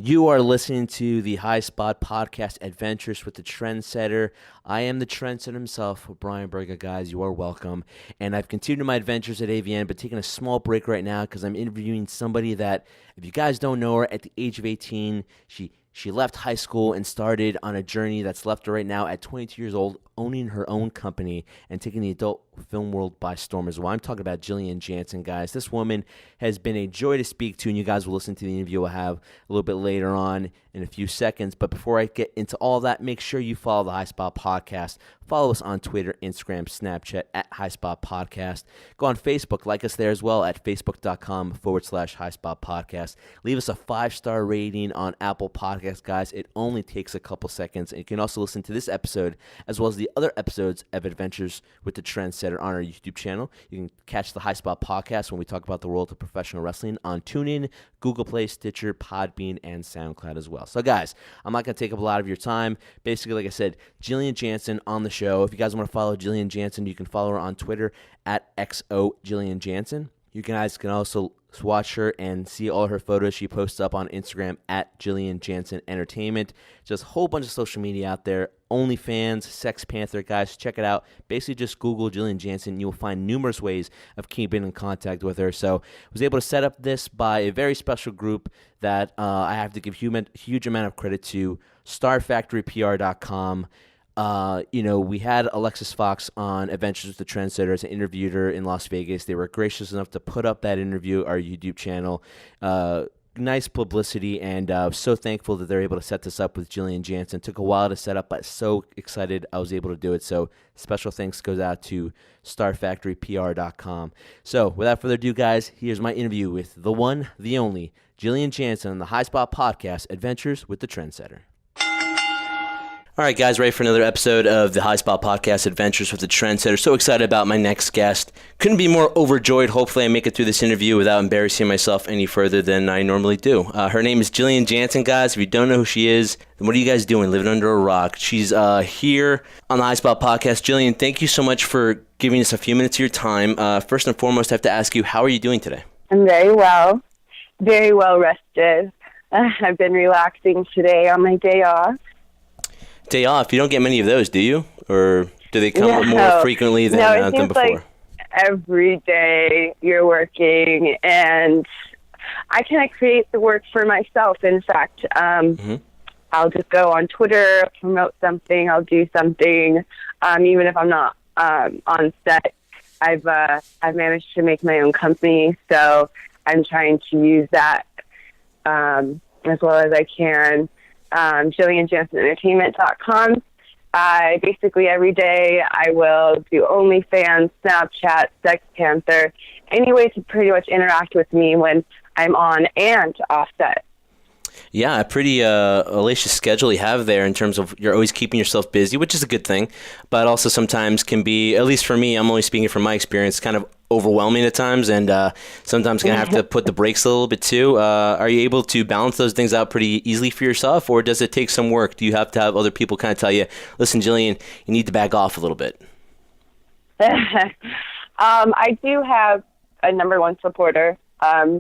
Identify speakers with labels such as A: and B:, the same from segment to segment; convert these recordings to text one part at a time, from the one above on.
A: You are listening to the High Spot Podcast, Adventures with the Trendsetter. I am the Trendsetter himself, Brian Berga, guys. You are welcome. And I've continued my adventures at AVN, but taking a small break right now because I'm interviewing somebody that, if you guys don't know her, at the age of 18, she left high school and started on a journey that's left her right now at 22 years old, owning her own company and taking the adult film world by storm as well. I'm talking about Jillian Janson, guys. This woman has been a joy to speak to, and you guys will listen to the interview we'll have a little bit later on in a few seconds. But before I get into all that, make sure you follow the High Spot Podcast. Follow us on Twitter, Instagram, Snapchat at High Spot Podcast. Go on Facebook, like us there as well at facebook.com/High Spot Podcast. Leave us a 5-star rating on Apple Podcasts, guys. It only takes a couple seconds. And you can also listen to this episode as well as the other episodes of Adventures with the Trendsetter on our YouTube channel. You can catch the High Spot Podcast when we talk about the world of professional wrestling on TuneIn, Google Play, Stitcher, Podbean, and SoundCloud as well. So, guys, I'm not going to take up a lot of your time. Basically, like I said, Jillian Janson on the show. If you guys want to follow Jillian Janson, you can follow her on Twitter at xoJillianJanson. You guys can also watch her and see all her photos she posts up on Instagram at Jillian Janson Entertainment. Just a whole bunch of social media out there. OnlyFans, Sex Panther, guys, check it out. Basically, just Google Jillian Janson. You'll find numerous ways of keeping in contact with her. So I was able to set up this by a very special group that I have to give huge amount of credit to, StarFactoryPR.com. We had Alexis Fox on Adventures with the Trendsetters and interviewed her in Las Vegas. They were gracious enough to put up that interview, our YouTube channel. Nice publicity, and so thankful that they're able to set this up with Jillian Janson. Took a while to set up, but so excited I was able to do it. So special thanks goes out to StarFactoryPR.com. So without further ado, guys, here's my interview with the one, the only, Jillian Janson on the High Spot Podcast, Adventures with the Trendsetter. All right, guys, ready for another episode of the High Spot Podcast, Adventures with the Trendsetter. So excited about my next guest. Couldn't be more overjoyed. Hopefully I make it through this interview without embarrassing myself any further than I normally do. Her name is Jillian Janson, guys. If you don't know who she is, then what are you guys doing, living under a rock? She's here on the High Spot Podcast. Jillian, thank you so much for giving us a few minutes of your time. First and foremost, I have to ask you, how are you doing today?
B: I'm very well rested. I've been relaxing today on my day off.
A: Day off? You don't get many of those, do you? Or do they come more frequently than before?
B: Like every day you're working, and I kind of create the work for myself. In fact, I'll just go on Twitter, promote something, I'll do something, even if I'm not on set. I've managed to make my own company, so I'm trying to use that as well as I can. JillianJansonEntertainment.com. Basically every day I will do OnlyFans, Snapchat, Sex Panther, any way to pretty much interact with me when I'm on and off set.
A: Yeah, a pretty hellacious schedule you have there in terms of you're always keeping yourself busy, which is a good thing, but also sometimes can be, at least for me, I'm only speaking from my experience, kind of overwhelming at times, and sometimes going to have to put the brakes a little bit too. Are you able to balance those things out pretty easily for yourself, or does it take some work? Do you have to have other people kind of tell you, listen, Jillian, you need to back off a little bit?
B: I do have a number one supporter.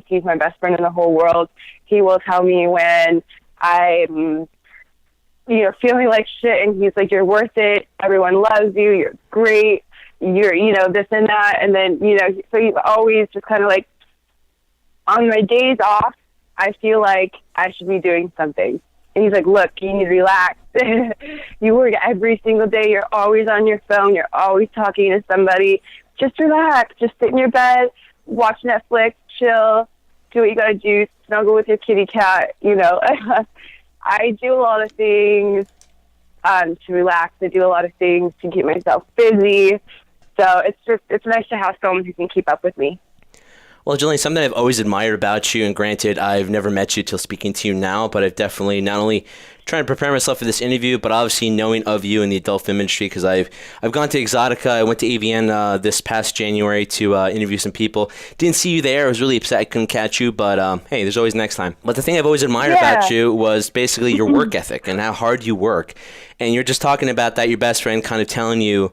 B: He's my best friend in the whole world. He will tell me when I'm, feeling like shit, and he's like, you're worth it. Everyone loves you. You're great. You're, this and that. And then, so he's always just kind of like, on my days off, I feel like I should be doing something. And he's like, look, you need to relax. You work every single day. You're always on your phone. You're always talking to somebody. Just relax. Just sit in your bed, watch Netflix, chill, do what you got to do, snuggle with your kitty cat, I do a lot of things to relax. I do a lot of things to keep myself busy. So it's nice to have someone who can keep up with me.
A: Well, Jillian, something I've always admired about you, and granted, I've never met you till speaking to you now, but I've definitely not only trying to prepare myself for this interview, but obviously knowing of you in the adult film industry, because I've gone to Exotica. I went to AVN this past January to interview some people. Didn't see you there. I was really upset I couldn't catch you, but hey, there's always next time. But the thing I've always admired about you was basically your work ethic and how hard you work. And you're just talking about that, your best friend kind of telling you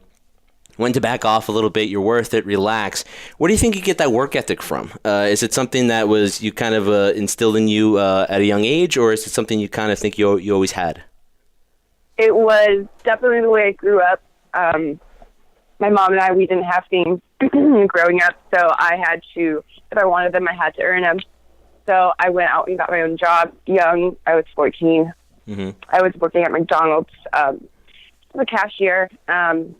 A: when to back off a little bit, you're worth it, relax. Where do you think you get that work ethic from? Is it something that was you kind of instilled in you at a young age, or is it something you kind of think you always had?
B: It was definitely the way I grew up. My mom and I, we didn't have things growing up, so I had to, if I wanted them, I had to earn them. So I went out and got my own job young. I was 14. Mm-hmm. I was working at McDonald's as a cashier. And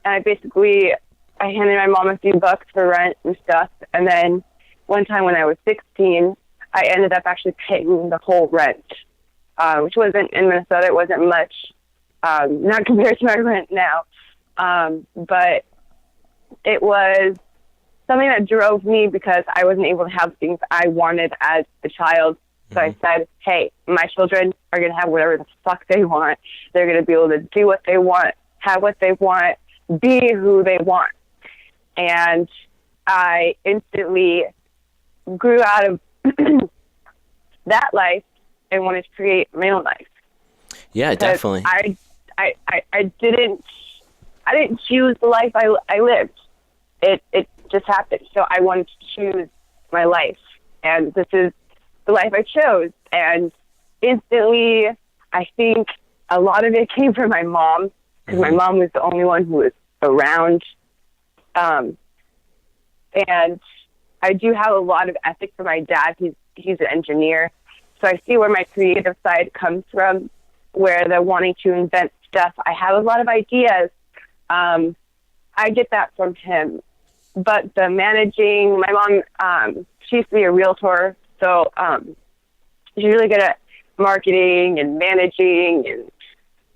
B: I handed my mom a few bucks for rent and stuff. And then one time when I was 16, I ended up actually paying the whole rent, which wasn't in Minnesota. It wasn't much, not compared to my rent now. But it was something that drove me because I wasn't able to have things I wanted as a child. So I said, hey, my children are going to have whatever the fuck they want. They're going to be able to do what they want, have what they want, be who they want. And I instantly grew out of that life and wanted to create my own life.
A: Yeah, definitely.
B: I didn't choose the life I lived. It just happened. So I wanted to choose my life, and this is the life I chose. And instantly, I think a lot of it came from my mom, because my mom was the only one who was around. And I do have a lot of ethic from my dad. He's an engineer. So I see where my creative side comes from, where the wanting to invent stuff. I have a lot of ideas. I get that from him. But the managing, my mom, she used to be a realtor, so she's really good at marketing and managing and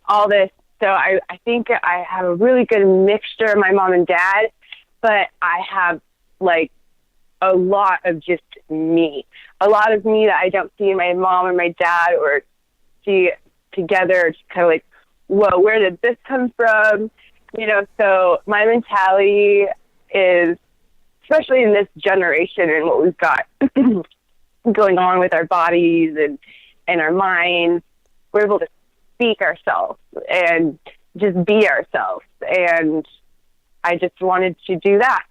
B: all this. So I think I have a really good mixture of my mom and dad, but I have, like, a lot of just me. A lot of me that I don't see in my mom or my dad or see together, just kind of like, whoa, where did this come from? You know, so my mentality is, especially in this generation and what we've got going on with our bodies and our minds, we're able to speak ourselves and just be ourselves. And I just wanted to do that.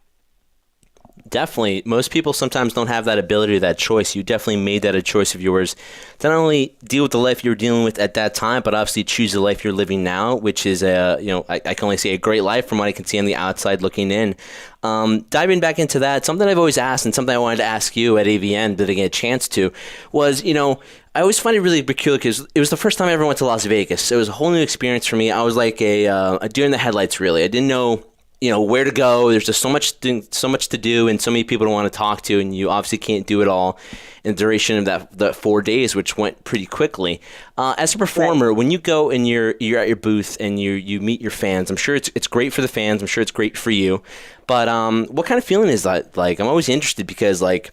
A: Definitely. Most people sometimes don't have that ability or that choice. You definitely made that a choice of yours to not only deal with the life you were dealing with at that time, but obviously choose the life you're living now, which is I can only say a great life from what I can see on the outside looking in. Diving back into that, something I've always asked and something I wanted to ask you at AVN, didn't get a chance to, was, I always find it really peculiar because it was the first time I ever went to Las Vegas. It was a whole new experience for me. I was like a deer in the headlights, really. I didn't know where to go. There's just so much to do and so many people to want to talk to, and you obviously can't do it all in the duration of that 4 days, which went pretty quickly. As a performer, right, when you go and you're at your booth and you meet your fans, I'm sure it's great for the fans. I'm sure it's great for you. But what kind of feeling is that like? I'm always interested because, like,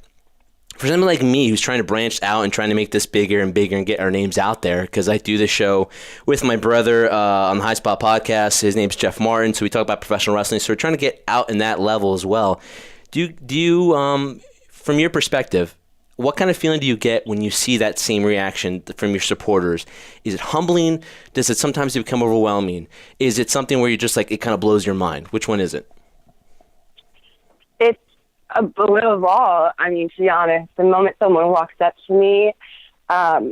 A: for someone like me who's trying to branch out and trying to make this bigger and bigger and get our names out there, because I do this show with my brother on the High Spot podcast. His name's Jeff Martin, so we talk about professional wrestling. So we're trying to get out in that level as well. Do you from your perspective, what kind of feeling do you get when you see that same reaction from your supporters? Is it humbling? Does it sometimes become overwhelming? Is it something where you're just like, it kind of blows your mind? Which one is it?
B: It's a little of all. I mean, to be honest, the moment someone walks up to me, I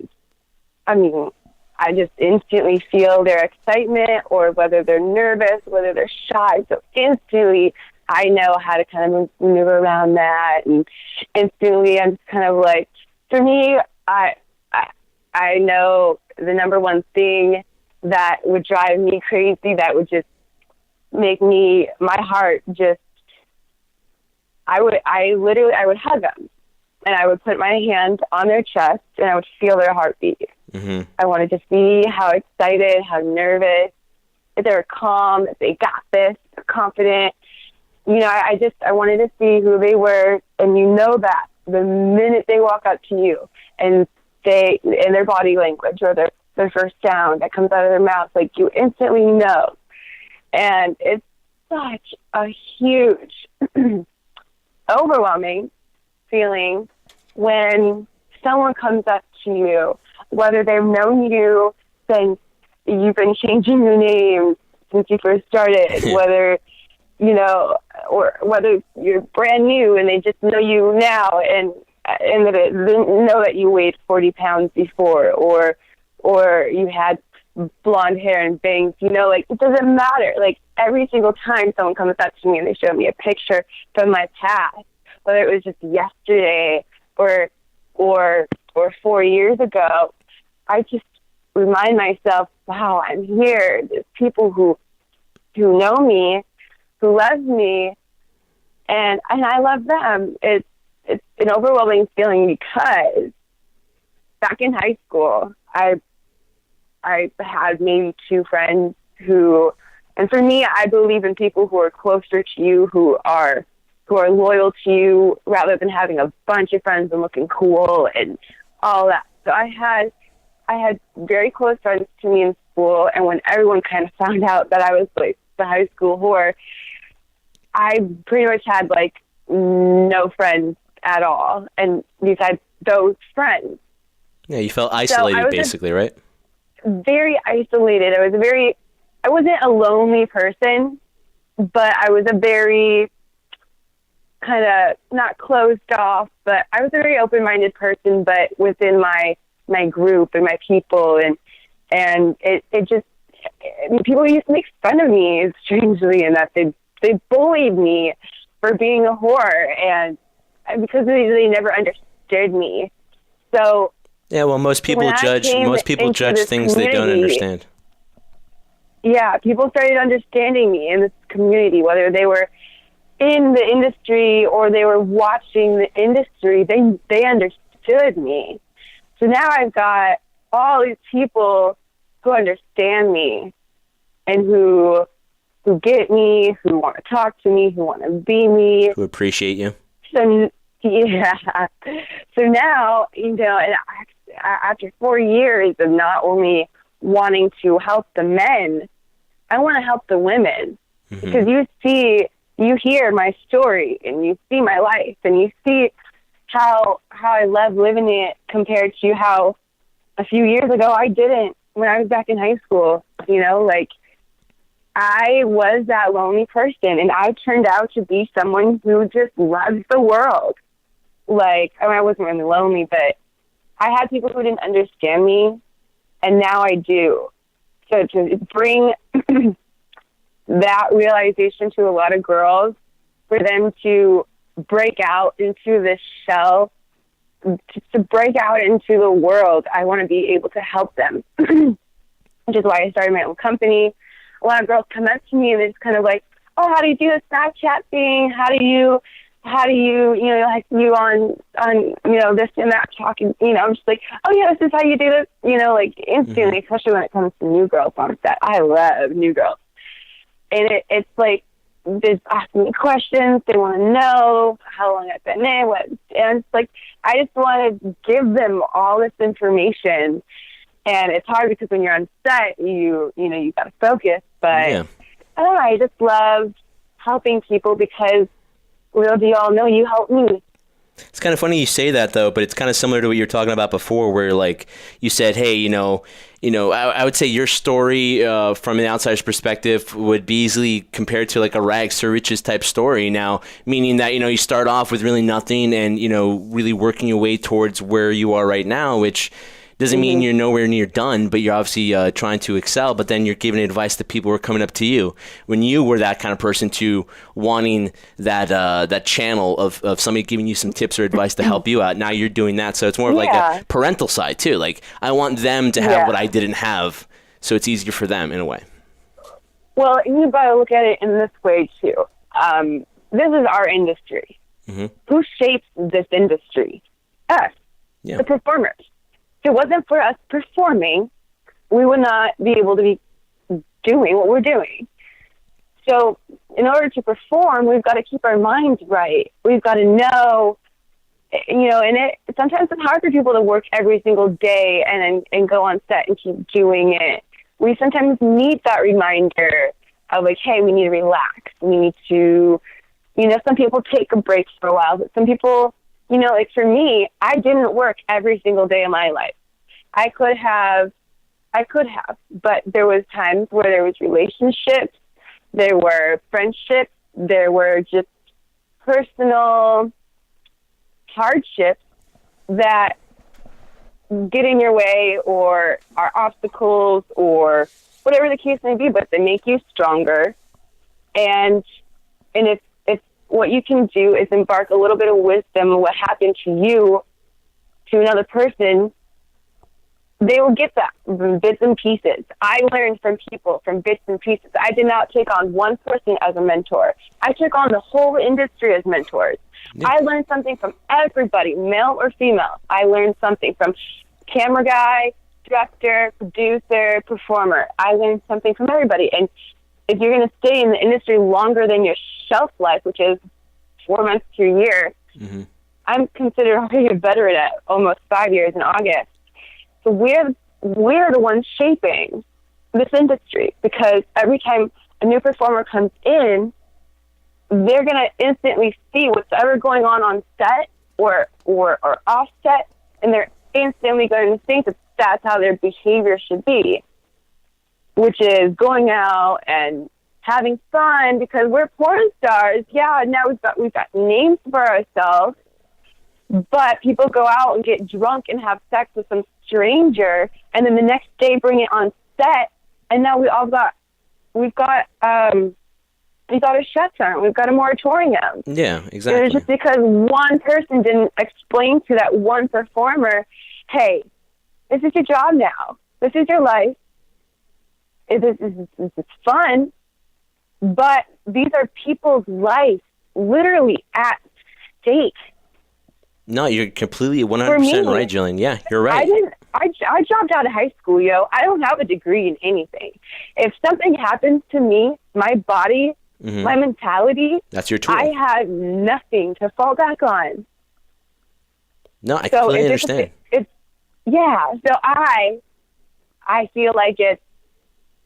B: just instantly feel their excitement, or whether they're nervous, whether they're shy. So instantly, I know how to kind of maneuver around that, and instantly, I'm just kind of like, for me, I know the number one thing that would drive me crazy, that would just make my heart just, I would hug them, and I would put my hand on their chest, and I would feel their heartbeat. Mm-hmm. I wanted to see how excited, how nervous, if they were calm, if they got this, confident. I wanted to see who they were, and that the minute they walk up to you, and in their body language or their first sound that comes out of their mouth, like, you instantly know. And it's such a huge overwhelming feeling when someone comes up to you, whether they've known you since you've been changing your name since you first started, whether or whether you're brand new and they just know you now and that they didn't know that you weighed 40 pounds before, or you had blonde hair and bangs, like, it doesn't matter. Like, every single time someone comes up to me and they show me a picture from my past, whether it was just yesterday or 4 years ago, I just remind myself, wow, I'm here. There's people who know me, who love me, and I love them. It's an overwhelming feeling because back in high school, I had maybe 2 friends who, and for me, I believe in people who are closer to you, who are loyal to you, rather than having a bunch of friends and looking cool and all that. So I had very close friends to me in school, and when everyone kind of found out that I was like the high school whore, I pretty much had like no friends at all, and besides those friends.
A: Yeah, you felt isolated, basically, right?
B: Very isolated. I wasn't a lonely person, but I was a very kind of not closed off, but I was a very open-minded person, but within my group and my people, and it just, people used to make fun of me, strangely, and that they bullied me for being a whore, and because they never understood me. So
A: yeah, well, most people judge things they don't understand.
B: Yeah, people started understanding me in this community, whether they were in the industry or they were watching the industry, they understood me. So now I've got all these people who understand me and who get me, who want to talk to me, who want to be me.
A: Who appreciate you.
B: So, yeah. So now, and after 4 years of not only wanting to help the men, I want to help the women. Mm-hmm. Because you hear my story and you see my life and you see how I love living it compared to how a few years ago I didn't when I was back in high school. Like, I was that lonely person, and I turned out to be someone who just loves the world. Like, I wasn't really lonely, but I had people who didn't understand me, and now I do. So to bring that realization to a lot of girls, for them to break out into this shell, to break out into the world, I want to be able to help them, which is why I started my own company. A lot of girls come up to me and they're just kind of like, oh, how do you do the Snapchat thing? How do you, like you on, this and that talking, I'm just like, oh yeah, this is how you do this, like instantly, especially when it comes to new girls on set. I love new girls. And it's like, they're asking me questions. They want to know how long I've been in, and it's like, I just want to give them all this information. And it's hard because when you're on set, you got to focus. But yeah. I don't know, I just love helping people because, well, do y'all know you helped me?
A: It's kind of funny you say that, though, but it's kind of similar to what you were talking about before, where, like, you said, hey, I would say your story from an outsider's perspective would be easily compared to, like, a rags to riches type story now, meaning that, you start off with really nothing and, really working your way towards where you are right now, which doesn't mean you're nowhere near done, but you're obviously trying to excel, but then you're giving advice to people who are coming up to you. When you were that kind of person to wanting that channel of somebody giving you some tips or advice to help you out, now you're doing that. So it's more of like a parental side too. Like, I want them to have what I didn't have, so it's easier for them in a way.
B: Well, you've got to look at it in this way too. This is our industry. Mm-hmm. Who shapes this industry? Us, the performers. If it wasn't for us performing, we would not be able to be doing what we're doing. So in order to perform, we've got to keep our minds right. We've got to know, and sometimes it's hard for people to work every single day and go on set and keep doing it. We sometimes need that reminder of like, hey, we need to relax. We need to, some people take a break for a while, but some people, like for me, I didn't work every single day of my life. I could have, but there was times where there was relationships, there were friendships, there were just personal hardships that get in your way or are obstacles or whatever the case may be, but they make you stronger. And if what you can do is embark a little bit of wisdom of what happened to you to another person, they will get that from bits and pieces. I learned from people from bits and pieces. I did not take on one person as a mentor. I took on the whole industry as mentors. Yeah. I learned something from everybody, male or female. I learned something from camera guy, director, producer, performer. I learned something from everybody. And if you're going to stay in the industry longer than your shelf life, which is 4 months to a year, I'm considered already a veteran at almost 5 years in August. So we're the ones shaping this industry, because every time a new performer comes in, they're going to instantly see what's ever going on set or off set, and they're instantly going to think that that's how their behavior should be, which is going out and having fun, because we're porn stars. Yeah, now we've got names for ourselves, but people go out and get drunk and have sex with some stranger, and then the next day bring it on set, and now we've got a shutdown. We've got a moratorium.
A: Yeah, exactly.
B: It's just because one person didn't explain to that one performer, hey, this is your job now. This is your life. It's fun, but these are people's lives literally at stake.
A: No, you're completely 100% right, Jillian. Yeah, you're right.
B: I dropped out of high school, yo. I don't have a degree in anything. If something happens to me, my body, my mentality,
A: that's your tool.
B: I have nothing to fall back on.
A: No, I completely understand.
B: So I feel like it's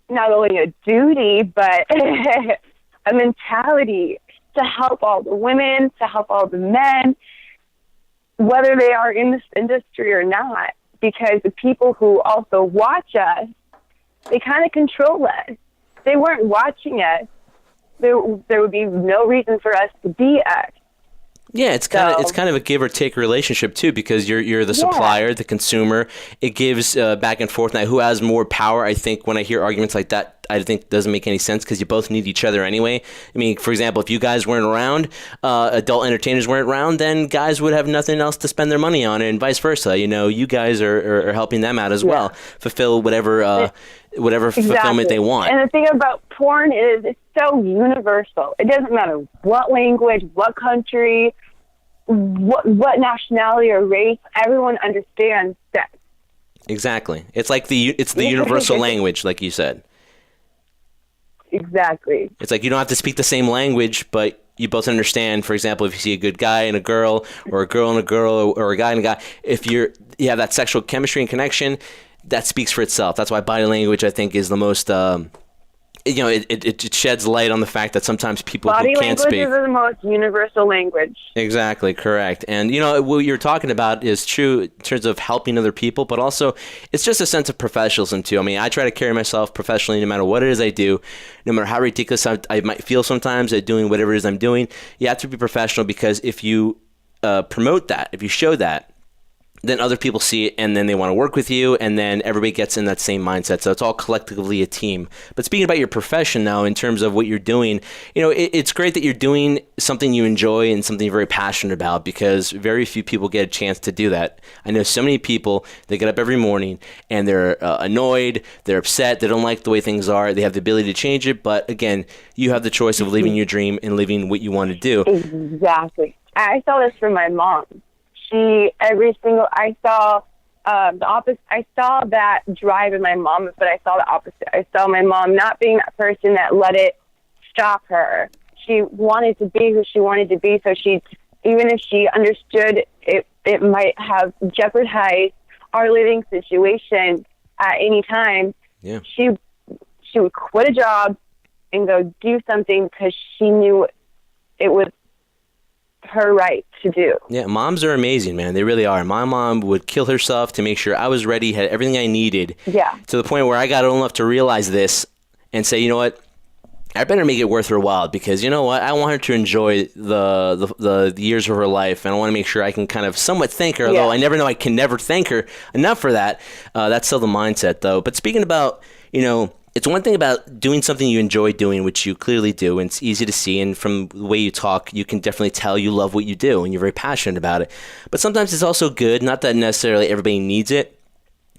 B: not only a duty, but a mentality to help all the women, to help all the men, whether they are in this industry or not, because the people who also watch us, they kind of control us. If they weren't watching us, there would be no reason for us to be us.
A: Yeah, it's kind of a give or take relationship too, because you're the supplier, the consumer. It gives back and forth. Now, who has more power? I think when I hear arguments like that, I think doesn't make any sense, because you both need each other anyway. I mean, for example, if you guys weren't around, adult entertainers weren't around, then guys would have nothing else to spend their money on, and vice versa. You know, you guys are helping them out as well, fulfill whatever fulfillment they want.
B: And the thing about porn is it's so universal. It doesn't matter what language, what country, what nationality or race. Everyone understands sex.
A: Exactly. It's like the universal language, like you said.
B: Exactly.
A: It's like you don't have to speak the same language, but you both understand. For example, if you see a good guy and a girl, or a girl and a girl, or a guy and a guy, if you have that sexual chemistry and connection, that speaks for itself. That's why body language, I think, is the most, it sheds light on the fact that sometimes people who can't speak.
B: Body language is the most universal language.
A: Exactly, correct. And, what you're talking about is true in terms of helping other people, but also it's just a sense of professionalism, too. I mean, I try to carry myself professionally no matter what it is I do, no matter how ridiculous I might feel sometimes at doing whatever it is I'm doing. You have to be professional, because if you promote that, if you show that, then other people see it, and then they want to work with you, and then everybody gets in that same mindset. So it's all collectively a team. But speaking about your profession now, in terms of what you're doing, it's great that you're doing something you enjoy and something you're very passionate about, because very few people get a chance to do that. I know so many people, they get up every morning and they're annoyed, they're upset, they don't like the way things are, they have the ability to change it, but again, you have the choice of living your dream and living what you want to do.
B: Exactly. I saw this from my mom. I saw the opposite. I saw that drive in my mom, but I saw the opposite. I saw my mom not being that person that let it stop her. She wanted to be who she wanted to be, so even if she understood it might have jeopardized our living situation at any time, she would quit a job and go do something, because she knew it was her right to do.
A: Yeah, moms are amazing, man. They really are. My mom would kill herself to make sure I was ready, had everything I needed. Yeah. To the point where I got old enough to realize this and say, you know what? I better make it worth her while, because you know what? I want her to enjoy the years of her life, and I want to make sure I can kind of somewhat thank her, although I never know I can never thank her enough for that. That's still the mindset, though. But speaking about, it's one thing about doing something you enjoy doing, which you clearly do, and it's easy to see, and from the way you talk, you can definitely tell you love what you do, and you're very passionate about it. But sometimes it's also good, not that necessarily everybody needs it,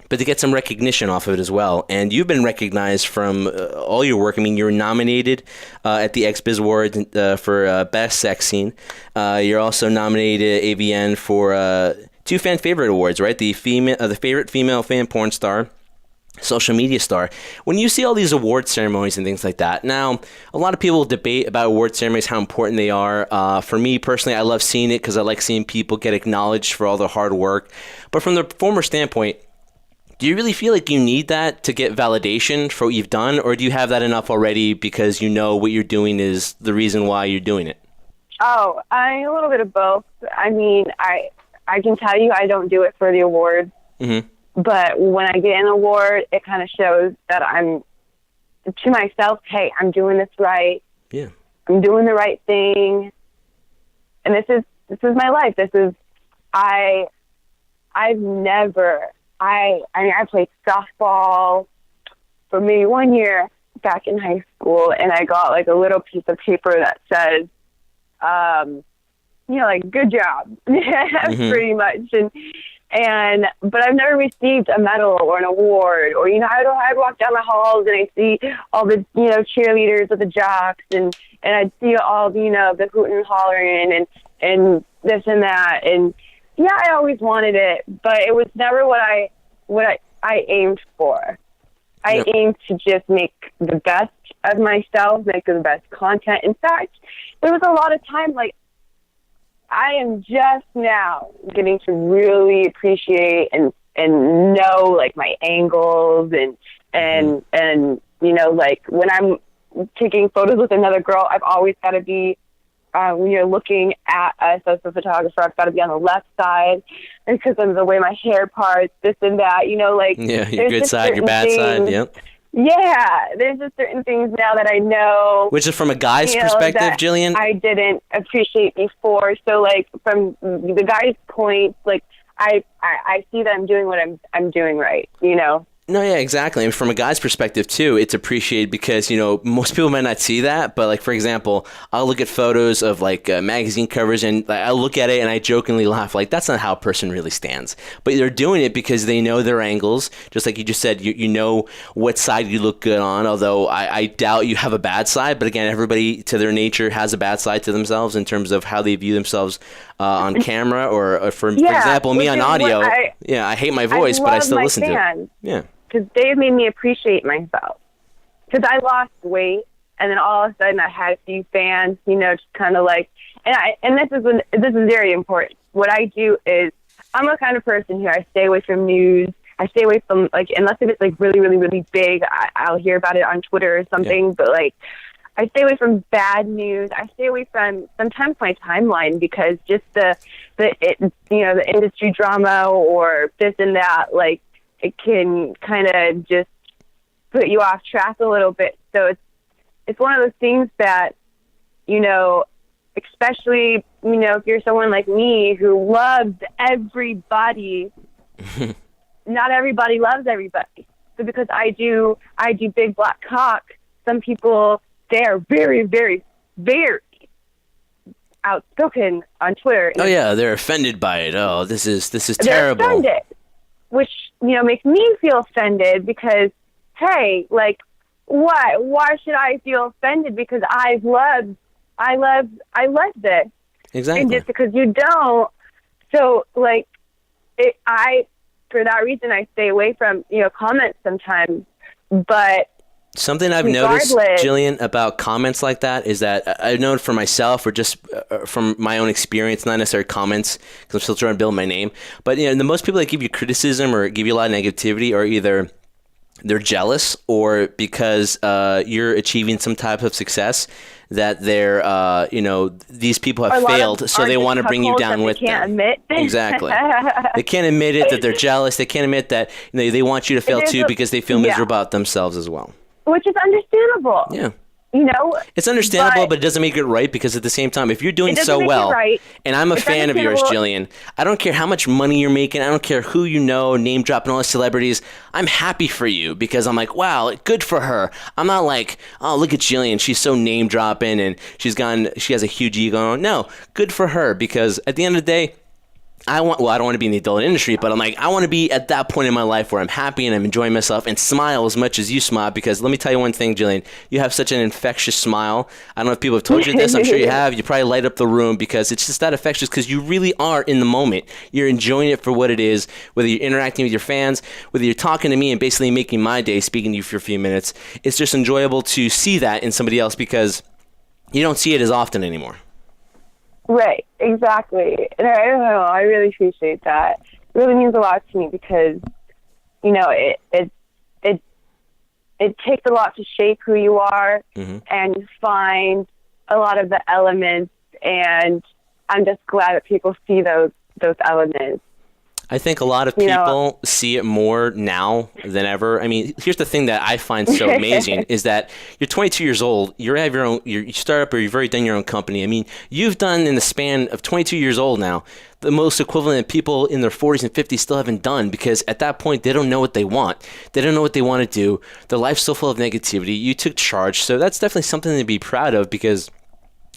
A: but to get some recognition off of it as well. And you've been recognized from all your work. I mean, you were nominated at the XBiz Awards for Best Sex Scene. You're also nominated at AVN for 2 fan favorite awards, right? The favorite female fan porn star, social media star. When you see all these award ceremonies and things like that, now a lot of people debate about award ceremonies, how important they are. For me personally, I love seeing it because I like seeing people get acknowledged for all their hard work. But from the performer standpoint, do you really feel like you need that to get validation for what you've done, or do you have that enough already because you know what you're doing is the reason why you're doing it?
B: Oh, a little bit of both. I mean, I can tell you I don't do it for the award, but when I get an award, it kind of shows that I'm, to myself, hey, I'm doing this right.
A: Yeah,
B: I'm doing the right thing, and this is my life. I've never. I played softball for maybe 1 year back in high school, and I got like a little piece of paper that says, like, good job, pretty much. But I've never received a medal or an award, or, I'd walk down the halls and I see all the, cheerleaders with the jocks, and I'd see all, the hooting and hollering and this and that. And yeah, I always wanted it, but it was never what I aimed for. I aimed to just make the best of myself, make the best content. In fact, there was a lot of time, like, I am just now getting to really appreciate and know, like, my angles and like, when I'm taking photos with another girl, I've always got to be, when you're looking at us as a photographer, I've got to be on the left side because of the way my hair parts, this and that,
A: Yeah, your good side, your bad side, yep.
B: Yeah, there's just certain things now that I know.
A: Which is from a guy's perspective, Jillian?
B: I didn't appreciate before. So, like, from the guy's point, like, I see that I'm doing what I'm doing right,
A: No, yeah, exactly. And from a guy's perspective, too, it's appreciated because, most people might not see that. But, like, for example, I'll look at photos of, like, magazine covers, and I'll look at it and I jokingly laugh. Like, that's not how a person really stands. But they're doing it because they know their angles. Just like you just said, you know what side you look good on, although I doubt you have a bad side. But, again, everybody to their nature has a bad side to themselves in terms of how they view themselves on camera or for example, me on audio. I hate my voice, but I still listen to it. Yeah.
B: Because they've made me appreciate myself. Because I lost weight, and then all of a sudden I had a few fans, just kind of like, and this is very important. What I do is, I'm a kind of person who I stay away from news. I stay away from, like, unless if it's like really, really, really big, I'll hear about it on Twitter or something. Yeah. But like, I stay away from bad news. I stay away from sometimes my timeline because just the industry drama or this and that, like, it can kind of just put you off track a little bit. So it's one of those things that, especially, if you're someone like me who loves everybody, not everybody loves everybody. So because I do big black cock, some people, they are very, very, very outspoken on Twitter.
A: Oh yeah, they're offended by it. Oh, this is terrible.
B: They're offended, which makes me feel offended because, hey, like, what? Why should I feel offended because I love this?
A: Exactly.
B: And just because you don't, so like, for that reason I stay away from comments sometimes, but.
A: Something I've noticed, Jillian, about comments like that is that I've known for myself or just from my own experience, not necessarily comments, because I'm still trying to build my name, but the most people that give you criticism or give you a lot of negativity are either they're jealous or because you're achieving some type of success that they're, these people have failed, so they want to bring you down with them.
B: They can't admit.
A: Exactly. They can't admit it, that they're jealous. They can't admit that they want you to fail too because they feel miserable about themselves as well.
B: Which is understandable.
A: Yeah.
B: you know.
A: It's understandable, but it doesn't make it right, because at the same time, if you're doing so well,
B: right,
A: and I'm a fan of yours, Jillian, I don't care how much money you're making. I don't care who you know, name dropping all the celebrities. I'm happy for you, because I'm like, wow, good for her. I'm not like, oh, look at Jillian. She's so name dropping and she has a huge ego. No, good for her, because at the end of the day, I don't want to be in the adult industry, but I'm like, I want to be at that point in my life where I'm happy and I'm enjoying myself and smile as much as you smile, because let me tell you one thing, Jillian, you have such an infectious smile. I don't know if people have told you this. I'm sure you have. You probably light up the room, because it's just that infectious, because you really are in the moment. You're enjoying it for what it is, whether you're interacting with your fans, whether you're talking to me and basically making my day, speaking to you for a few minutes. It's just enjoyable to see that in somebody else, because you don't see it as often anymore.
B: Right, exactly. And I don't know, I really appreciate that. It really means a lot to me, because, you know, it takes a lot to shape who you are, and find a lot of the elements, and I'm just glad that people see those elements.
A: I think a lot of people see it more now than ever. I mean, here's the thing that I find so amazing is that you're 22 years old. You have your own, you start up, or you've already done your own company. I mean, you've done, in the span of 22 years old now, the most equivalent people in their 40s and 50s still haven't done, because at that point, they don't know what they want. They don't know what they want to do. Their life's so full of negativity. You took charge. So that's definitely something to be proud of, because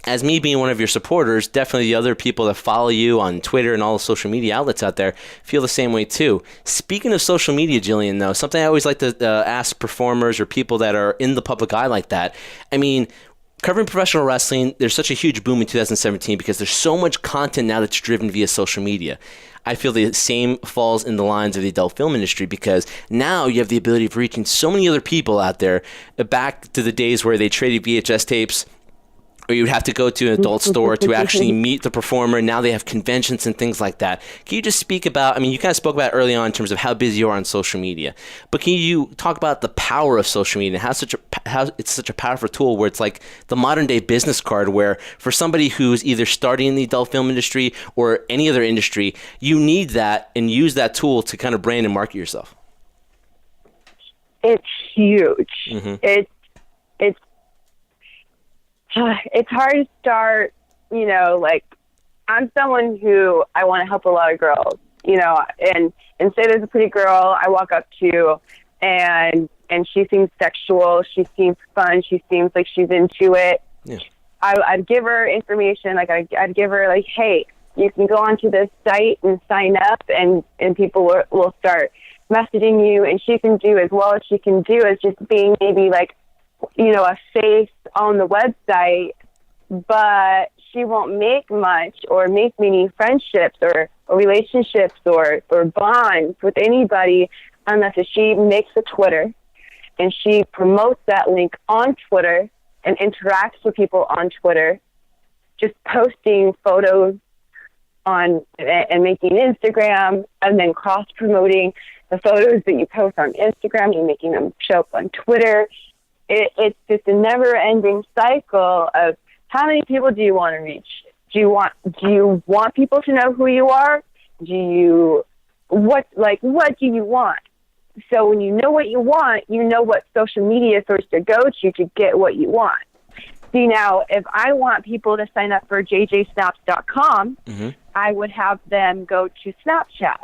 A: as me being one of your supporters, definitely the other people that follow you on Twitter and all the social media outlets out there feel the same way too. Speaking of social media, Jillian, though, something I always like to ask performers or people that are in the public eye like that. I mean, covering professional wrestling, there's such a huge boom in 2017 because there's so much content now that's driven via social media. I feel the same falls in the lines of the adult film industry, because now you have the ability of reaching so many other people out there. Back to the days where they traded VHS tapes, or you would have to go to an adult store to actually meet the performer. Now they have conventions and things like that. Can you just speak about, I mean, you kind of spoke about early on in terms of how busy you are on social media, but can you talk about the power of social media and how it's such a powerful tool, where it's like the modern day business card, where for somebody who's either starting in the adult film industry or any other industry, you need that and use that tool to kind of brand and market yourself?
B: It's huge. It's hard to start, you know, like, I'm someone who, I want to help a lot of girls, you know, and say there's a pretty girl I walk up to, and she seems sexual, she seems fun, she seems like she's into it. Yeah. I'd give her information, like, I'd give her, like, hey, you can go onto this site and sign up, and people will start messaging you, and she can do as well as she can do as just being maybe, like, you know, a face on the website, but she won't make much or make many friendships or relationships or bonds with anybody unless she makes a Twitter and she promotes that link on Twitter and interacts with people on Twitter, just posting photos on and making Instagram, and then cross-promoting the photos that you post on Instagram and making them show up on Twitter. It's just a never-ending cycle of how many people do you want to reach? Do you want people to know who you are? What do you want? So when you know what you want, you know what social media source to go to get what you want. See, now, if I want people to sign up for jjsnaps.com, I would have them go to Snapchat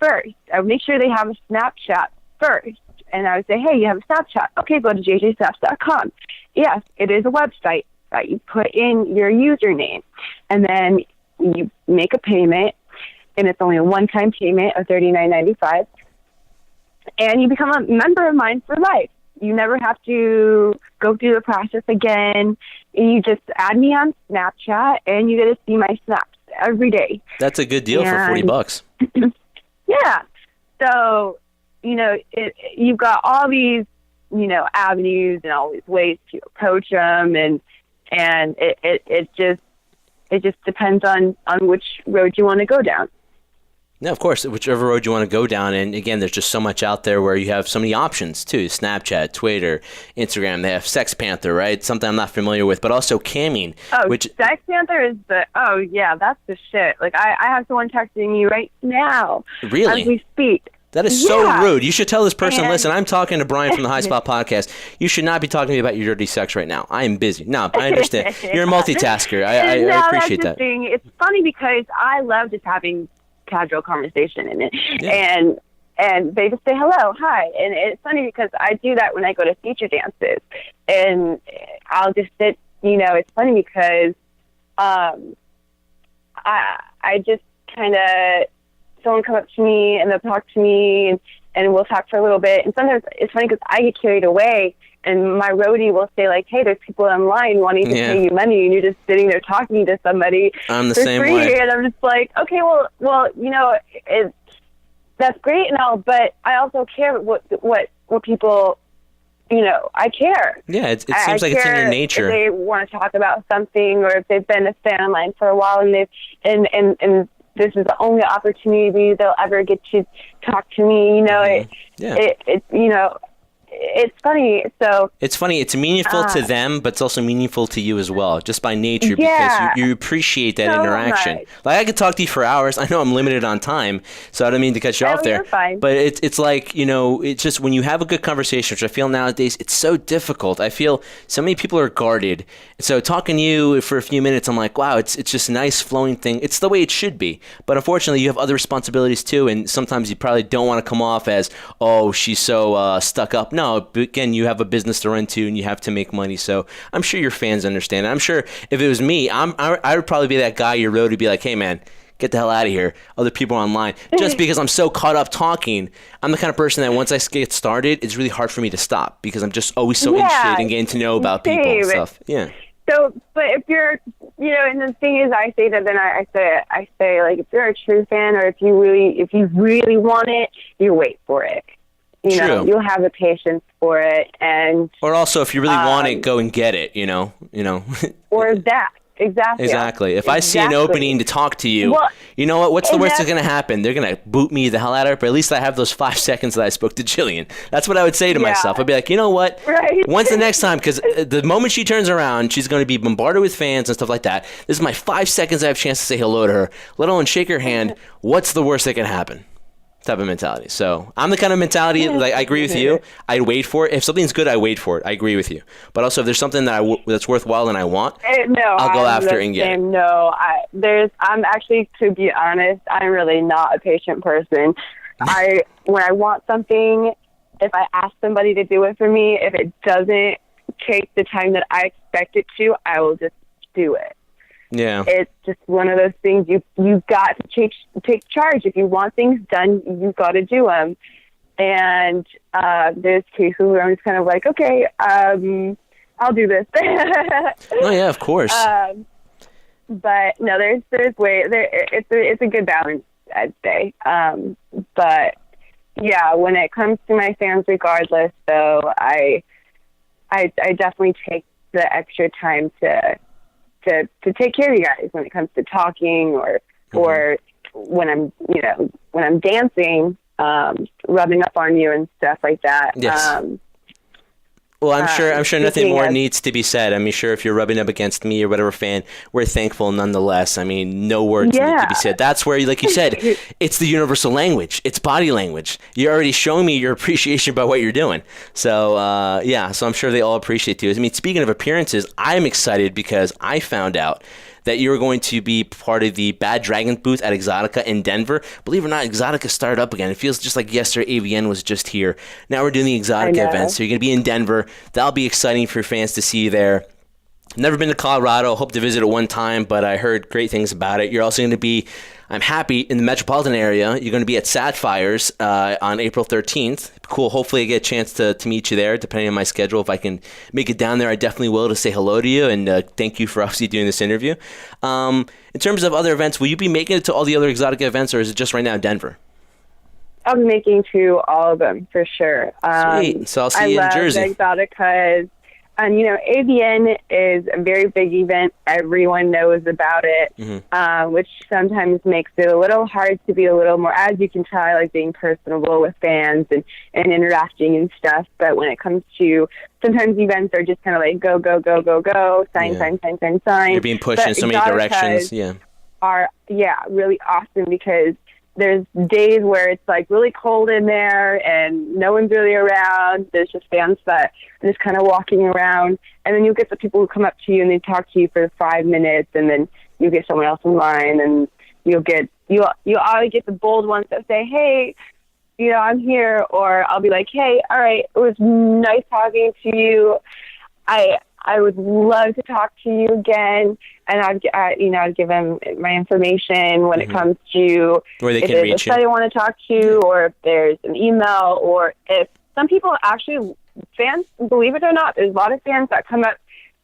B: first. I would make sure they have a Snapchat first. And I would say, hey, you have a Snapchat. Okay, go to jjsnaps.com. Yes, it is a website that you put in your username. And then you make a payment, and it's only a one-time payment of $39.95. And you become a member of mine for life. You never have to go through the process again. You just add me on Snapchat, and you get to see my snaps every day.
A: That's a good deal for $40.
B: Yeah. So, you know, you've got all these, you know, avenues and all these ways to approach them, and it just depends on which road you want to go down.
A: No, of course, whichever road you want to go down. And again, there's just so much out there where you have so many options too. Snapchat, Twitter, Instagram. They have Sex Panther, right? Something I'm not familiar with, but also camming.
B: Oh, Sex Panther is that's the shit. Like, I have someone texting me right now.
A: Really?
B: As we speak.
A: That is so
B: Yeah.
A: rude. You should tell this person,
B: And-
A: listen, I'm talking to Brian from the High Spot podcast. You should not be talking to me about your dirty sex right now. I am busy. No, I understand. You're a multitasker. I
B: No,
A: appreciate
B: that's
A: that.
B: the thing. It's funny because I love just having casual conversation in it.
A: Yeah.
B: And they just say hello, hi. And it's funny because I do that when I go to feature dances. And I'll just sit, it's funny because I just kind of, someone come up to me and they'll talk to me and we'll talk for a little bit. And sometimes it's funny because I get carried away and my roadie will say like, hey, there's people online wanting to pay you money and you're just sitting there talking to somebody
A: I'm the
B: for
A: same
B: free.
A: way.
B: And I'm just like, okay, well, that's great and all, but I also care what people, I care.
A: Yeah, it seems like it's in your nature.
B: If they want to talk about something or if they've been a fan of mine for a while and and this is the only opportunity they'll ever get to talk to me, it's funny. So
A: it's funny. It's meaningful to them, but it's also meaningful to you as well, just by nature, because you appreciate that interaction.
B: Nice.
A: Like I could talk to you for hours. I know I'm limited on time, so I don't mean to cut you off there.
B: You're fine.
A: But it's like it's just when you have a good conversation, which I feel nowadays it's so difficult. I feel so many people are guarded. So talking to you for a few minutes, I'm like, wow, it's just a nice flowing thing. It's the way it should be. But unfortunately, you have other responsibilities too, and sometimes you probably don't want to come off as, oh, she's so stuck up. No, but again, you have a business to run to and you have to make money. So I'm sure your fans understand. I'm sure if it was me, I would probably be that guy you rode to be like, hey, man, get the hell out of here. Other people are online. Just because I'm so caught up talking, I'm the kind of person that once I get started, it's really hard for me to stop because I'm just always so interested in getting to know about people and stuff. Yeah.
B: So, but if you're, and the thing is, I say that, then I say like, if you're a true fan or if you really want it, you wait for it. You'll have the patience for it, or
A: also if you really want it, go and get it.
B: Or that exactly.
A: If I see an opening to talk to you, you know what? What's the worst that's going to happen? They're going to boot me the hell out of it. But at least I have those 5 seconds that I spoke to Jillian. That's what I would say to myself. I'd be like, you know what?
B: Right.
A: When's the next time? Because the moment she turns around, she's going to be bombarded with fans and stuff like that. This is my 5 seconds I have a chance to say hello to her, let alone shake her hand. What's the worst that can happen? Type of mentality. So I'm the kind of mentality, like I agree with you. I'd wait for it. If something's good, I wait for it. I agree with you. But also if there's something that's worthwhile and I want, I'll go after and get it.
B: No, I'm actually, to be honest, I'm really not a patient person. When I want something, if I ask somebody to do it for me, if it doesn't take the time that I expect it to, I will just do it.
A: Yeah,
B: it's just one of those things. You've got to take charge. If you want things done, you've got to do them. And there's cases where I'm just kind of like, okay, I'll do this.
A: Oh yeah, of course.
B: But no, there's way there. It's a good balance, I'd say. But yeah, when it comes to my fans, regardless, though, I definitely take the extra time to take care of you guys when it comes to talking or when I'm dancing, rubbing up on you and stuff like that.
A: Yes. Well, I'm sure nothing more needs to be said. I'm sure if you're rubbing up against me or whatever fan, we're thankful nonetheless. I mean, no words need to be said. That's where, like you said, it's the universal language. It's body language. You're already showing me your appreciation about what you're doing. So, so I'm sure they all appreciate you. I mean, speaking of appearances, I'm excited because I found out that you were going to be part of the Bad Dragon booth at Exotica in Denver. Believe it or not, Exotica started up again. It feels just like yesterday AVN was just here. Now we're doing the Exotica event, so you're going to be in Denver. That'll be exciting for fans to see you there. Never been to Colorado. Hope to visit it one time, but I heard great things about it. You're also going to be, I'm happy, in the metropolitan area. You're going to be at Sapphires on April 13th. Cool. Hopefully I get a chance to meet you there, depending on my schedule. If I can make it down there, I definitely will, to say hello to you, and thank you for obviously doing this interview. In terms of other events, will you be making it to all the other Exotica events, or is it just right now Denver?
B: I'll be making to all of them, for sure.
A: Sweet. So I'll see you in Jersey.
B: I love Exoticas. And, AVN is a very big event. Everyone knows about it, which sometimes makes it a little hard to be a little more, as you can tell, like being personable with fans and interacting and stuff. But when it comes to, sometimes events are just kind of like go, go, go, go, go, sign.
A: You're being pushed in so many directions. Yeah.
B: Are really awesome because there's days where it's like really cold in there and no one's really around. There's just fans that are just kind of walking around. And then you get the people who come up to you and they talk to you for 5 minutes, and then you get someone else in line, and you always get the bold ones that say, hey, I'm here, or I'll be like, hey, all right, it was nice talking to you. I would love to talk to you again, and I'd give them my information when it comes to
A: where they
B: if
A: can
B: there's
A: reach
B: a site
A: you.
B: I want to talk to, or if there's an email, or if some people actually, fans, believe it or not, there's a lot of fans that come up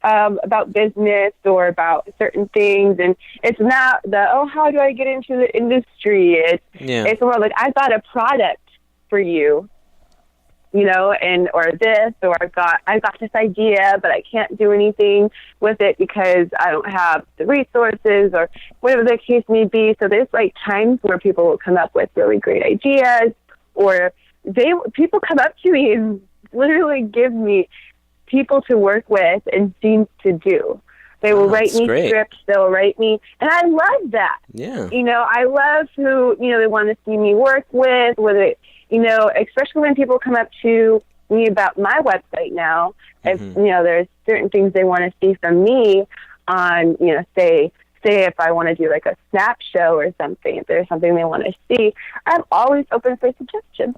B: about business or about certain things, and it's not how do I get into the industry? It's more like, I've got a product for you. Or this, or I've got this idea, but I can't do anything with it because I don't have the resources, or whatever the case may be. So there's like times where people will come up with really great ideas, or people come up to me and literally give me people to work with and scenes to do. They will write me scripts. They'll write me, and I love that.
A: Yeah.
B: I love who they want to see me work with, whether it, especially when people come up to me about my website now. If there's certain things they want to see from me on, say if I want to do like a snap show or something, if there's something they want to see, I'm always open for suggestions.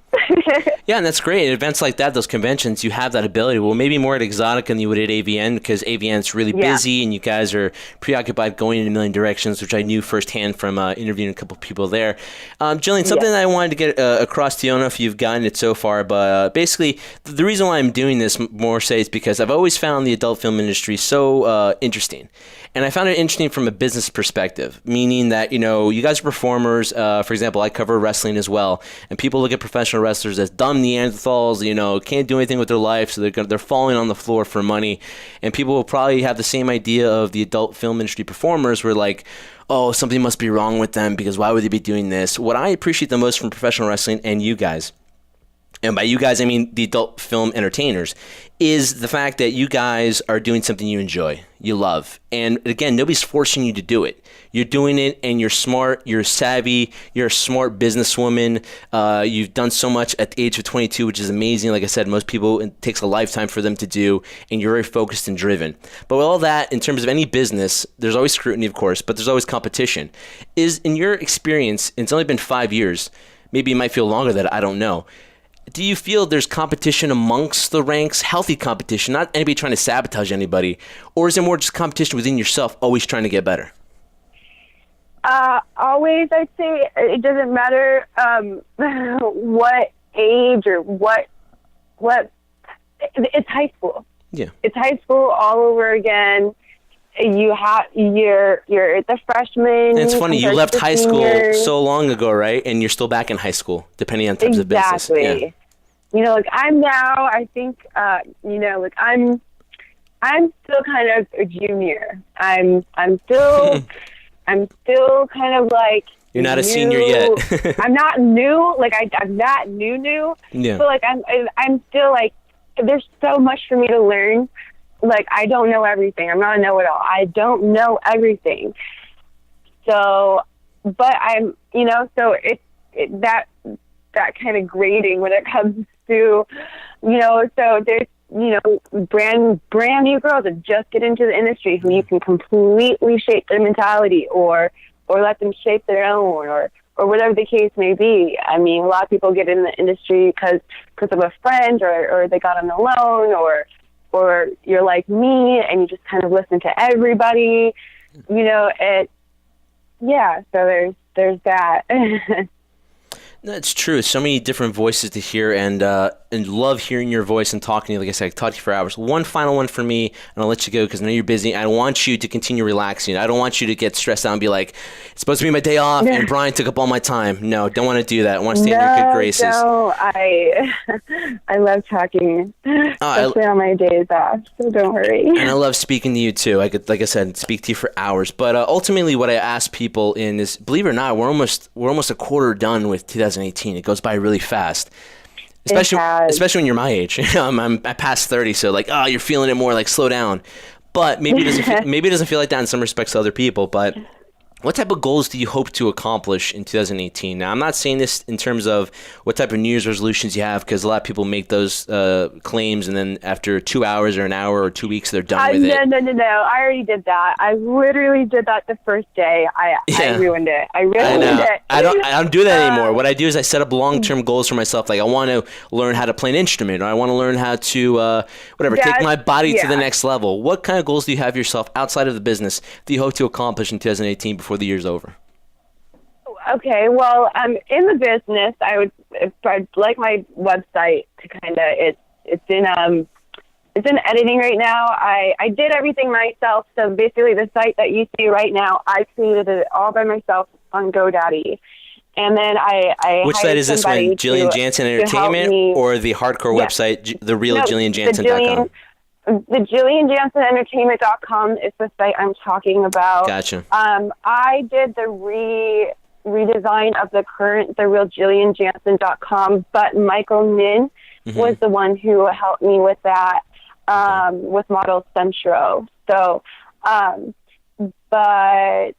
A: Yeah, and that's great. At events like that, those conventions, you have that ability. Well, maybe more at Exotic than you would at AVN, because AVN's really busy and you guys are preoccupied going in a million directions, which I knew firsthand from interviewing a couple of people there. Jillian, something that I wanted to get across to you, I don't know if you've gotten it so far, but basically the reason why I'm doing this more so is because I've always found the adult film industry so interesting. And I found it interesting from a business perspective, meaning that, you guys are performers. For example, I cover wrestling as well. And people look at professional wrestlers as dumb Neanderthals, can't do anything with their life. So they're falling on the floor for money. And people will probably have the same idea of the adult film industry performers, where like, oh, something must be wrong with them because why would they be doing this? What I appreciate the most from professional wrestling and you guys, and by you guys, I mean the adult film entertainers, is the fact that you guys are doing something you enjoy, you love. And again, nobody's forcing you to do it. You're doing it, and you're smart, you're savvy, you're a smart businesswoman. You've done so much at the age of 22, which is amazing. Like I said, most people, it takes a lifetime for them to do, and you're very focused and driven. But with all that, in terms of any business, there's always scrutiny, of course, but there's always competition. In your experience, and it's only been 5 years, maybe it might feel longer than I don't know, do you feel there's competition amongst the ranks, healthy competition, not anybody trying to sabotage anybody, or is it more just competition within yourself, always trying to get better?
B: Always, I'd say it doesn't matter what age or what. It's high school.
A: Yeah,
B: it's high school all over again. You're the freshman.
A: And it's funny, you left high school so long ago, right? And you're still back in high school, depending on types of business.
B: Exactly. Yeah. I'm now, I think, I'm still kind of a junior. I'm still kind of like,
A: you're not a senior yet.
B: I'm not new. Like I'm not new.
A: Yeah.
B: So like I'm still like, there's so much for me to learn. Like, I don't know everything. I'm not a know-it-all. I don't know everything. So, but I'm, so it's that kind of grading when it comes to, so there's, brand new girls that just get into the industry who you can completely shape their mentality or let them shape their own or whatever the case may be. I mean, a lot of people get in the industry because of a friend or they got on the loan or you're like me and you just kind of listen to everybody, so there's that.
A: That's true. So many different voices to hear, and love hearing your voice and talking to you. Like I said, I talked to you for hours. One final one for me, and I'll let you go because I know you're busy. I want you to continue relaxing. I don't want you to get stressed out and be like, it's supposed to be my day off, and Brian took up all my time. No, don't want to do that. I want to stay in your good graces.
B: No, I love talking, especially on my days off, so don't worry.
A: And I love speaking to you, too. I could, like I said, speak to you for hours. But ultimately, what I ask people in is, believe it or not, we're almost a quarter done with 2018. It goes by really fast. Especially when you're my age. I'm past 30, so like, oh, you're feeling it more, like slow down. But maybe it doesn't feel like that in some respects to other people. But What type of goals do you hope to accomplish in 2018? Now, I'm not saying this in terms of what type of New Year's resolutions you have, because a lot of people make those claims, and then after 2 hours or an hour or 2 weeks, they're done with it.
B: No. I already did that. I literally did that the first day. I ruined it. I ruined it.
A: I don't do that anymore. What I do is I set up long-term goals for myself. Like, I want to learn how to play an instrument, or I want to learn how to, take my body to the next level. What kind of goals do you have yourself outside of the business do you hope to accomplish in 2018 before the year's over?
B: Okay, well, in the business, I'd like my website to kind of, it's in editing right now. I did everything myself, so basically the site that you see right now, I created it all by myself on GoDaddy. And then I
A: Which site is this one? Jillian Janson Entertainment or the hardcore website, the real JillianJanson.com?
B: The JillianJansonEntertainment.com is the site I'm talking about.
A: Gotcha.
B: I did the redesign of the real JillianJanson.com, but Michael Nin was the one who helped me with that, with Model Centro. So, but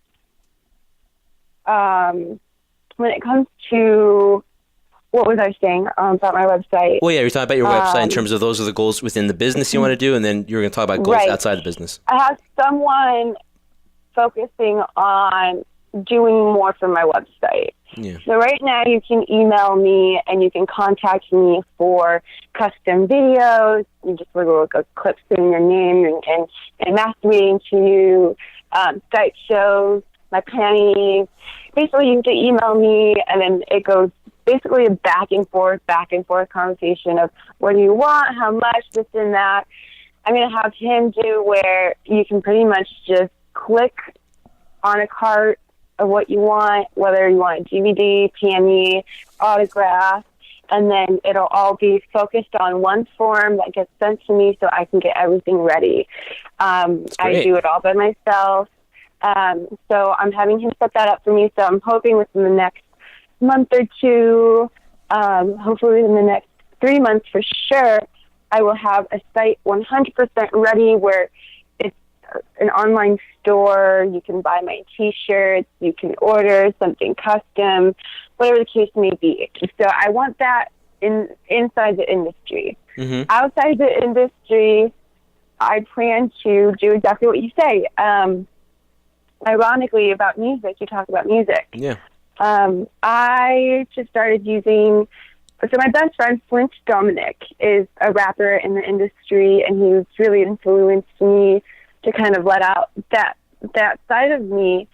B: when it comes to, what was I saying about my website?
A: Well, yeah, you're talking about your website in terms of those are the goals within the business you want to do, and then you're going to talk about goals outside the business.
B: I have someone focusing on doing more for my website.
A: Yeah.
B: So right now you can email me and you can contact me for custom videos. You just look a clip saying your name and masturbating to you, site shows, my panties. Basically, you can email me, and then it goes basically a back and forth conversation of what do you want, how much, this and that. I'm going to have him do where you can pretty much just click on a cart of what you want, whether you want a DVD, PME, autograph, and then it'll all be focused on one form that gets sent to me so I can get everything ready. I do it all by myself. So I'm having him set that up for me. So I'm hoping within the next month or two, hopefully in the next 3 months for sure, I will have a site 100% ready where it's an online store. You can buy my T-shirts. You can order something custom, whatever the case may be. So I want that inside the industry. Outside the industry, I plan to do exactly what you say. Ironically, about music, you talk about music.
A: Yeah.
B: I just started using, so my best friend, Flint Dominic, is a rapper in the industry, and he's really influenced me to kind of let out that side of me.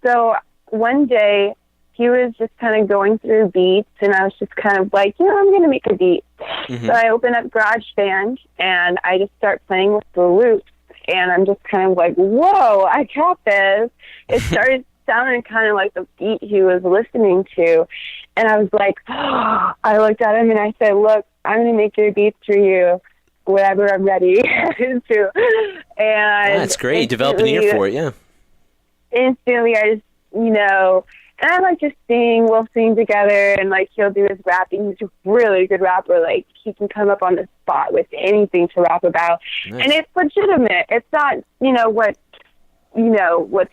B: So one day, he was just kind of going through beats, and I was just kind of like, I'm going to make a beat. So I opened up GarageBand, and I just start playing with the loops. And I'm just kind of like, whoa, I got this. It started sounding kind of like the beat he was listening to. And I was like, I looked at him and I said, look, I'm going to make your beats for you, whatever I'm ready to. And
A: that's great. You developed an ear for it, yeah.
B: Instantly, I just, and I like to sing. We'll sing together, and like he'll do his rapping. He's a really good rapper. Like he can come up on the spot with anything to rap about,
A: nice.
B: And it's legitimate. It's not, what's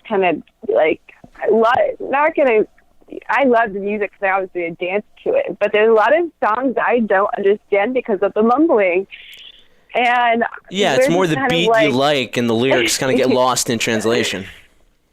B: kind of like not gonna. I love the music because I obviously dance to it, but there's a lot of songs I don't understand because of the mumbling. And
A: yeah, it's more the beat you like, and the lyrics kind of get lost in translation.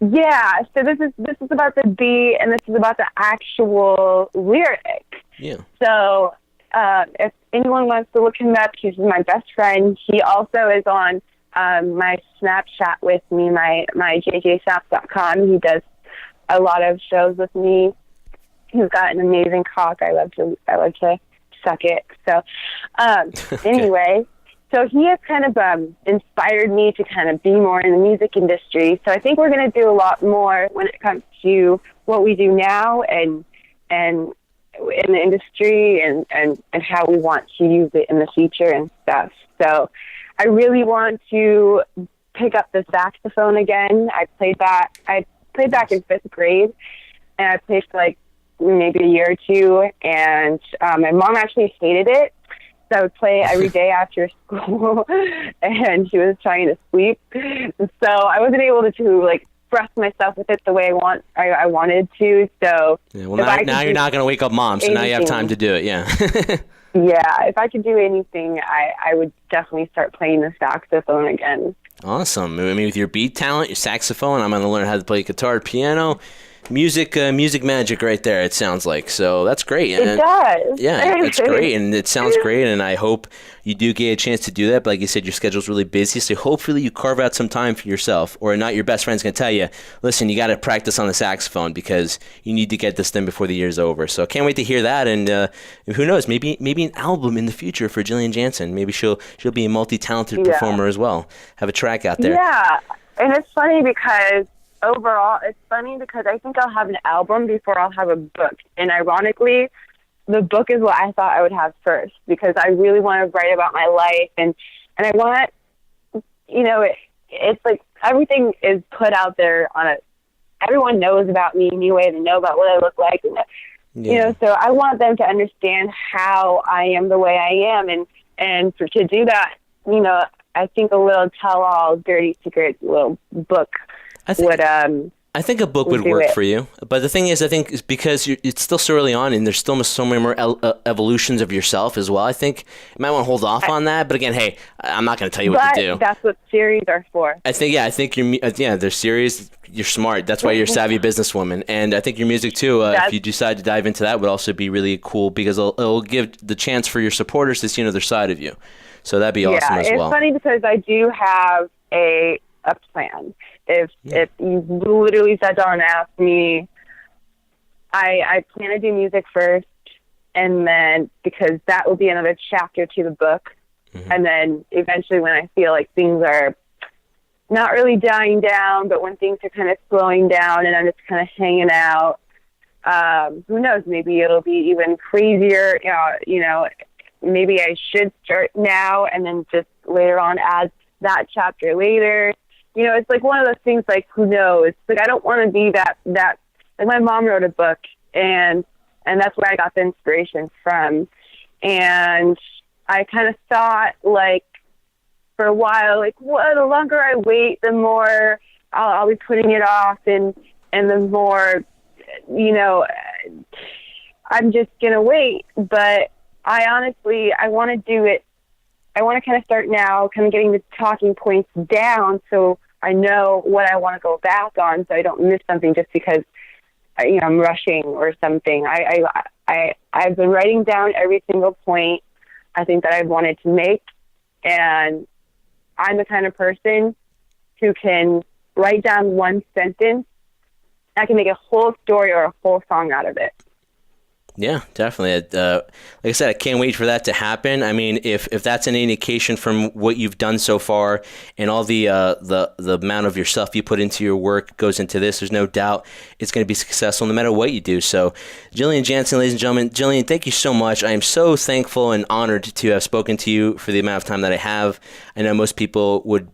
B: Yeah, so this is about the beat, and this is about the actual lyric.
A: Yeah. So
B: if anyone wants to look him up, he's my best friend. He also is on my Snapchat with me, my jjsnaps.com. He does a lot of shows with me. He's got an amazing cock. I love to suck it. So anyway. So he has kind of inspired me to kind of be more in the music industry. So I think we're going to do a lot more when it comes to what we do now and in the industry and how we want to use it in the future and stuff. So I really want to pick up the saxophone again. I played back in 5th grade, and I played for like maybe a year or two, and my mom actually hated it. So I would play every day after school, and she was trying to sleep. So I wasn't able to like express myself with it the way I wanted to. So
A: yeah, well, now you're not going to wake up mom, so now you have time to do it. Yeah.
B: Yeah, if I could do anything, I would definitely start playing the saxophone again.
A: Awesome. I mean, with your beat talent, your saxophone, I'm going to learn how to play guitar, piano, music magic right there, it sounds like. So that's great.
B: It does.
A: Yeah, it's great, and it sounds great, and I hope you do get a chance to do that. But like you said, your schedule's really busy, so hopefully you carve out some time for yourself, or not your best friend's going to tell you, listen, you got to practice on the saxophone because you need to get this done before the year's over. So I can't wait to hear that, and who knows, maybe an album in the future for Jillian Janson. Maybe she'll be a multi-talented performer as well. Have a track out there.
B: Yeah, and it's funny because I think I'll have an album before I'll have a book. And ironically, the book is what I thought I would have first because I really want to write about my life. And I want, it's like everything is put out there everyone knows about me anyway. They know about what I look like. And, so I want them to understand how I am the way I am. And to do that, I think a little tell-all, dirty secret little book
A: I think a book would work for you. But the thing is, I think it's because it's still so early on and there's still so many more evolutions of yourself as well. I think you might want to hold off on that. But again, hey, I'm not going to tell you what to do.
B: That's what series are for.
A: I think they're serious. You're smart. That's why you're a savvy businesswoman. And I think your music too, if you decide to dive into that, would also be really cool because it'll give the chance for your supporters to see another side of you. So that'd be awesome as well.
B: It's funny because I do have a plan. If you literally sat down and asked me, I plan to do music first, and then because that will be another chapter to the book, and then eventually when I feel like things are not really dying down, but when things are kind of slowing down and I'm just kind of hanging out, who knows? Maybe it'll be even crazier. Maybe I should start now and then just later on add that chapter later. It's like one of those things, like, who knows? Like, I don't want to be that, like, my mom wrote a book, and that's where I got the inspiration from. And I kind of thought, like, for a while, like, the longer I wait, the more I'll be putting it off, and the more, I'm just going to wait. But I want to do it. I want to kind of start now, kind of getting the talking points down so I know what I want to go back on so I don't miss something just because, I'm rushing or something. I've been writing down every single point I think that I've wanted to make, and I'm the kind of person who can write down one sentence. I can make a whole story or a whole song out of it.
A: Yeah, definitely. Like I said, I can't wait for that to happen. I mean, if that's an indication from what you've done so far and all the amount of yourself you put into your work goes into this, there's no doubt it's going to be successful no matter what you do. So, Jillian Janson, ladies and gentlemen, Jillian, thank you so much. I am so thankful and honored to have spoken to you for the amount of time that I have. I know most people would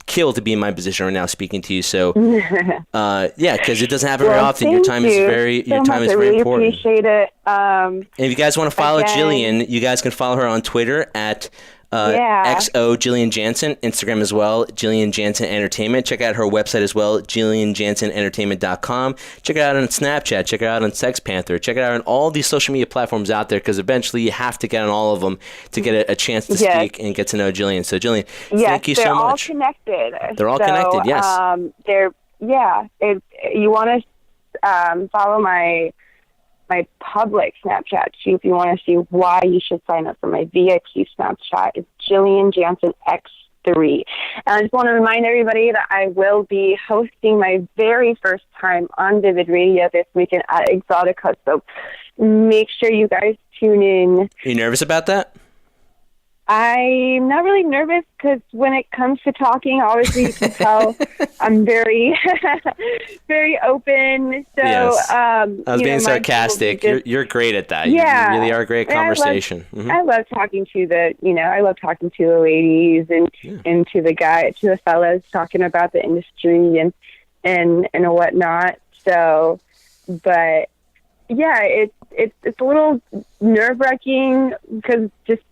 A: kill to be in my position right now speaking to you. So, because it doesn't happen very often. Your time is very important.
B: I appreciate it.
A: And if you guys want to follow Jillian, you guys can follow her on Twitter at xoJillianJanson, Instagram as well, Jillian Janson Entertainment. Check out her website as well, JillianJansonEntertainment.com. Check it out on Snapchat. Check it out on Panther. Check it out on all these social media platforms out there because eventually you have to get on all of them to get a chance to speak and get to know Jillian. So, Jillian, thank you so much.
B: They're all connected.
A: They're all connected, yes.
B: You want to follow my public Snapchat too if you want to see why you should sign up for my VIP Snapchat. It's Jillian Janson X3. And I just want to remind everybody that I will be hosting my very first time on Vivid Radio this weekend at Exotica. So make sure you guys tune in.
A: Are you nervous about that?
B: I'm not really nervous because when it comes to talking, obviously you can tell I'm very, very open. So,
A: yes. I was being sarcastic. You're great at that.
B: Yeah.
A: You really are great at conversation.
B: I love talking to the ladies and to the fellas talking about the industry and whatnot. So, but yeah, it's a little nerve-wracking because it's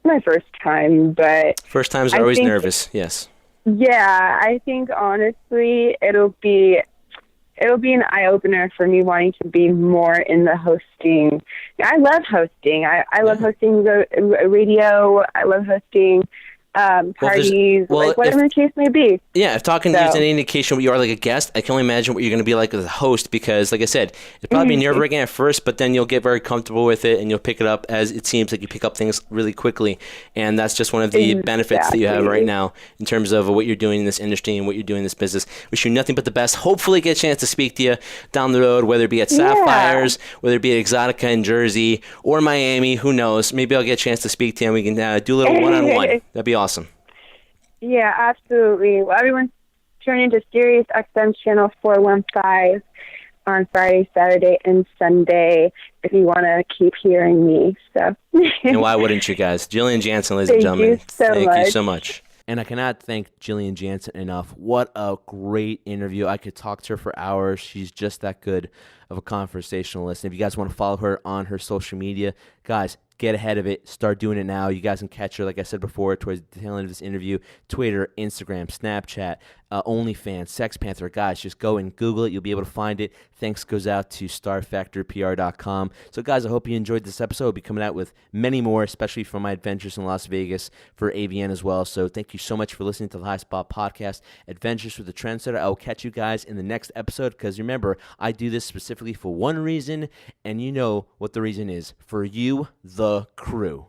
B: my first time, but
A: first times are always nervous. Yes.
B: Yeah, I think honestly it'll be an eye opener for me wanting to be more in the hosting. I love hosting. I love hosting the radio. I love hosting parties, like whatever the case may be.
A: Yeah, if talking to you is any indication what you are like a guest, I can only imagine what you're going to be like as a host because, like I said, it'll probably be nerve-wracking at first, but then you'll get very comfortable with it and you'll pick it up as it seems like you pick up things really quickly. And that's just one of the benefits that you have right now in terms of what you're doing in this industry and what you're doing in this business. Wish you nothing but the best. Hopefully get a chance to speak to you down the road, whether it be at Sapphires, whether it be at Exotica in Jersey or Miami, who knows. Maybe I'll get a chance to speak to you and we can do a little one-on-one. That'd be awesome.
B: Yeah, absolutely. Well, everyone's tuning into Sirius XM Channel 415 on Friday, Saturday, and Sunday if you want to keep hearing me. So.
A: And why wouldn't you guys? Jillian Janson, ladies and gentlemen. Thank you so much. And I cannot thank Jillian Janson enough. What a great interview. I could talk to her for hours. She's just that good of a conversationalist. And if you guys want to follow her on her social media, guys, get ahead of it. Start doing it now. You guys can catch her, like I said before, towards the tail end of this interview, Twitter, Instagram, Snapchat, OnlyFans, Sex Panther. Guys, just go and Google it. You'll be able to find it. Thanks goes out to StarFactorPR.com. So, guys, I hope you enjoyed this episode. I'll be coming out with many more, especially from my adventures in Las Vegas for AVN as well. So thank you so much for listening to the High Spot Podcast, Adventures with the Trendsetter. I will catch you guys in the next episode because remember, I do this specifically for one reason, and you know what the reason is. For you, the crew.